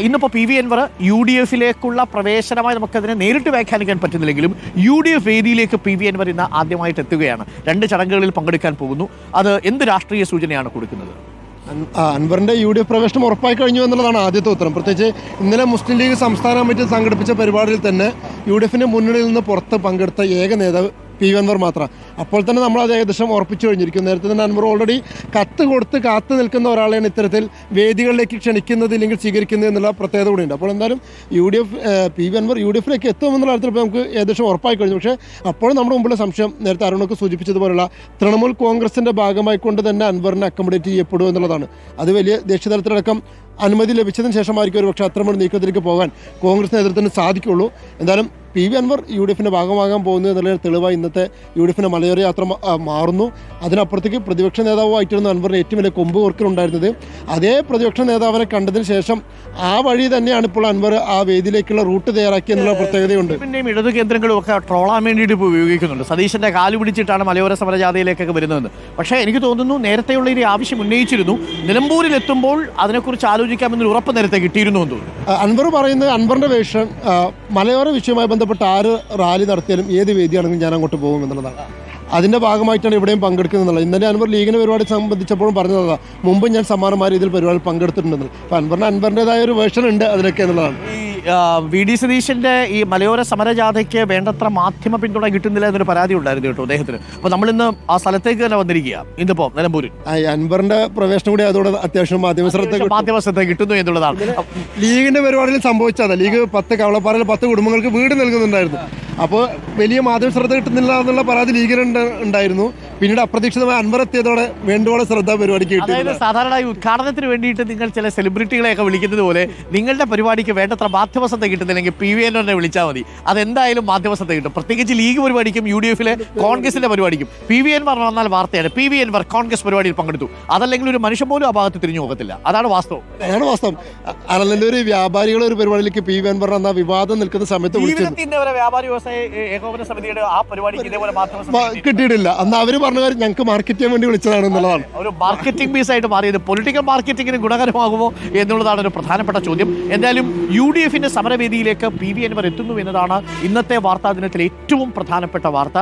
ഇന്നിപ്പോൾ P V Anvar U D എഫിലേക്കുള്ള പ്രവേശനമായി നമുക്കതിനെ നേരിട്ട് വ്യാഖ്യാനിക്കാൻ പറ്റുന്നില്ലെങ്കിലും യു ഡി എഫ് വേദിയിലേക്ക് പി വി അൻവർ ഇന്ന് ആദ്യമായിട്ട് എത്തുകയാണ്. 2 ചടങ്ങുകളിൽ പങ്കെടുക്കാൻ പോകുന്നു. അത് എന്ത് രാഷ്ട്രീയ സൂചനയാണ് കൊടുക്കുന്നത്? അൻവറിന്റെ യു ഡി എഫ് പ്രവേശനം ഉറപ്പായി കഴിഞ്ഞു എന്നുള്ളതാണ് ആദ്യത്തെ ഉത്തരം. പ്രത്യേകിച്ച് ഇന്നലെ മുസ്ലിം ലീഗ് സംസ്ഥാന കമ്മിറ്റി സംഘടിപ്പിച്ച പരിപാടിയിൽ തന്നെ യു ഡി എഫിന്റെ മുന്നണിയിൽ നിന്ന് പുറത്ത് പങ്കെടുത്ത ഏക നേതാവ് പി വി അൻവർ മാത്രം. അപ്പോൾ തന്നെ നമ്മൾ അത് ഏകദേശം ഉറപ്പിച്ചു കഴിഞ്ഞിരിക്കും. നേരത്തെ തന്നെ അൻവർ ഓൾറെഡി കത്ത് കൊടുത്ത് കാത്തു നിൽക്കുന്ന ഒരാളെയാണ് ഇത്തരത്തിൽ വേദികളിലേക്ക് ക്ഷണിക്കുന്നത് ഇല്ലെങ്കിൽ സ്വീകരിക്കുന്നത് എന്നുള്ള പ്രത്യേകത കൂടിയുണ്ട്. അപ്പോൾ എന്തായാലും P V Anvar U D എഫിലേക്ക് എത്തുമെന്നുള്ള കാര്യത്തിൽ നമുക്ക് ഏകദേശം ഉറപ്പായി കഴിഞ്ഞു. പക്ഷേ അപ്പോഴും നമ്മുടെ മുമ്പിലെ സംശയം നേരത്തെ അരുണൊക്കെ സൂചിപ്പിച്ചതുപോലുള്ള തൃണമൂൽ കോൺഗ്രസിന്റെ ഭാഗമായിക്കൊണ്ട് തന്നെ അൻവറിനെ അക്കോമഡേറ്റ് ചെയ്യപ്പെടും എന്നുള്ളതാണ്. അത് വലിയ ദേശീയ തലത്തിലടക്കം അനുമതി ലഭിച്ചതിന് ശേഷമായിരിക്കും ഒരു പക്ഷേ അത്തരമൊരു നീക്കത്തിലേക്ക് പോകാൻ കോൺഗ്രസ് നേതൃത്വത്തിന് സാധിക്കുള്ളൂ. എന്തായാലും പി വി അൻവർ യു ഡി എഫിൻ്റെ ഭാഗമാകാൻ പോകുന്നു എന്നുള്ള തെളിവായി ഇന്നത്തെ യു ഡി എഫിൻ്റെ മലയോര യാത്ര മാറുന്നു. അതിനപ്പുറത്തേക്ക് പ്രതിപക്ഷ നേതാവുമായിട്ടിരുന്ന അൻവറിന് ഏറ്റവും വലിയ കൊമ്പ് കോർക്കലുണ്ടായിരുന്നത്. അതേ പ്രതിപക്ഷ നേതാവിനെ കണ്ടതിന് ശേഷം ആ വഴി തന്നെയാണ് ഇപ്പോൾ അൻവർ ആ വേദിയിലേക്കുള്ള റൂട്ട് തയ്യാറാക്കി എന്നുള്ള പ്രത്യേകതയുണ്ട്. പിന്നെയും ഇടതു കേന്ദ്രങ്ങളും ഒക്കെ ട്രോളാൻ വേണ്ടിയിട്ട് ഇപ്പോൾ ഉപയോഗിക്കുന്നുണ്ട്. സതീശന്റെ കാല് പിടിച്ചിട്ടാണ് മലയോര സമരജാഥയിലേക്കൊക്കെ വരുന്നതെന്ന്. പക്ഷേ എനിക്ക് തോന്നുന്നു നേരത്തെയുള്ള ഒരു ആവശ്യം ഉന്നയിച്ചിരുന്നു. നിലമ്പൂരിൽ എത്തുമ്പോൾ അതിനെക്കുറിച്ച് ആലോചിക്കാമെന്നൊരു ഉറപ്പ് നേരത്തെ കിട്ടിയിരുന്നു എന്ന് തോന്നുന്നു. അൻവർ പറയുന്നത് അൻവറിന്റെ വേഷം മലയോര വിഷയവുമായി ബന്ധപ്പെട്ട് ആര് റാലി നടത്തിയാലും ഏത് വേദിയാണെങ്കിലും ഞാൻ അങ്ങോട്ട് പോകും എന്നുള്ളതാണ്. അതിൻ്റെ ഭാഗമായിട്ടാണ് ഇവിടെയും പങ്കെടുക്കുന്നത്. ഇന്നലെ അൻവർ ലീഗിൻ്റെ പരിപാടി സംബന്ധിച്ചപ്പോഴും പറഞ്ഞതാണ് മുമ്പ് ഞാൻ സമാനമായ രീതിയിൽ പരിപാടിയിൽ പങ്കെടുത്തിട്ടുണ്ടെന്ന്. അപ്പോൾ അൻവറിൻ്റെതായ ഒരു വേർഷൻ ഉണ്ട് അതിനൊക്കെ എന്നുള്ളതാണ്. വി ഡി സതീശന്റെ ഈ മലയോര സമരജാഥയ്ക്ക് വേണ്ടത്ര മാധ്യമ പിന്തുണ കിട്ടുന്നില്ല എന്നൊരു പരാതി ഉണ്ടായിരുന്നു കേട്ടോ അദ്ദേഹത്തിന്. അപ്പോൾ നമ്മളിന്ന് ആ സ്ഥലത്തേക്ക് തന്നെ വന്നിരിക്കുക. ഇന്നിപ്പോൾ നിലമ്പൂരിൽ അൻവറിന്റെ പ്രവേശനം കൂടി അതോടെ അത്യാവശ്യം മാധ്യമ ശ്രദ്ധ കിട്ടുന്നു എന്നുള്ളതാണ്. ലീഗിന്റെ പരിപാടിയിൽ സംഭവിച്ചത് ലീഗ് 10 കവളപ്പാറയിൽ 10 കുടുംബങ്ങൾക്ക് വീട് നൽകുന്നുണ്ടായിരുന്നു. അപ്പോൾ വലിയ മാധ്യമ ശ്രദ്ധ കിട്ടുന്നില്ല എന്നുള്ള പരാതി ലീഗിനുണ്ടായിരുന്നു. പിന്നീട് അപ്രതീക്ഷിതമായി അൻവർ എത്തിയതോടെ വേണ്ടുവോളം ശ്രദ്ധ പരിപാടിക്ക് കിട്ടി. അതായത് സാധാരണ ഈ ഉദ്ഘാടനത്തിന് വേണ്ടിയിട്ട് നിങ്ങൾ ചില സെലിബ്രിറ്റികളെയൊക്കെ വിളിക്കുന്നത് പോലെ നിങ്ങളുടെ പരിപാടിക്ക് വേണ്ടത്ര മാധ്യമ ശ്രദ്ധ കിട്ടുന്നില്ലെങ്കിൽ പി വി അൻവറിനെ വിളിച്ചാൽ മതി. അതെന്തായാലും മാധ്യമ ശ്രദ്ധ കിട്ടും. പ്രത്യേകിച്ച് ലീഗ് പരിപാടിക്കും യു ഡി എഫിലെ കോൺഗ്രസിന്റെ പരിപാടിക്കും പി വി അൻവർ വന്നാൽ വാർത്തയാണ്. പി വി അൻവർ കോൺഗ്രസ് പരിപാടിയിൽ പങ്കെടുത്തു. അതല്ലെങ്കിൽ ഒരു മനുഷ്യൻ പോലും ആ ഭാഗത്ത് തിരിഞ്ഞു പോകത്തില്ല. അതാണ് വാസ്തവം. അല്ലൊരു വ്യാപാരികളുടെ ഒരു പരിപാടിയിലേക്ക് പി വി അൻവർ എന്ന വിവാദം നിൽക്കുന്ന സമയത്ത് വ്യാപാരി വ്യവസായ ഏകോപന സമിതിയുടെ ആ പരിപാടിക്ക് ഇതേപോലെ കിട്ടിയിട്ടില്ല. അന്ന് അവര് പറഞ്ഞ കാര്യം ഞങ്ങൾക്ക് മാർക്കറ്റ് ചെയ്യാൻ വേണ്ടി വിളിച്ചതാണ് എന്നുള്ളതാണ്. ഒരു മാർക്കറ്റിംഗ് പീസ് ആയിട്ട് മാറിയത് പൊളിറ്റിക്കൽ മാർക്കറ്റിംഗിന് ഗുണകരമാകുമോ എന്നുള്ളതാണ് ഒരു പ്രധാനപ്പെട്ട ചോദ്യം. എന്തായാലും യു ഡി എഫിന്റെ സമരവേദിയിലേക്ക് പി വി അൻവർ എത്തുന്നു എന്നതാണ് ഇന്നത്തെ വാർത്താ ദിനത്തിലെ ഏറ്റവും പ്രധാനപ്പെട്ട വാർത്ത.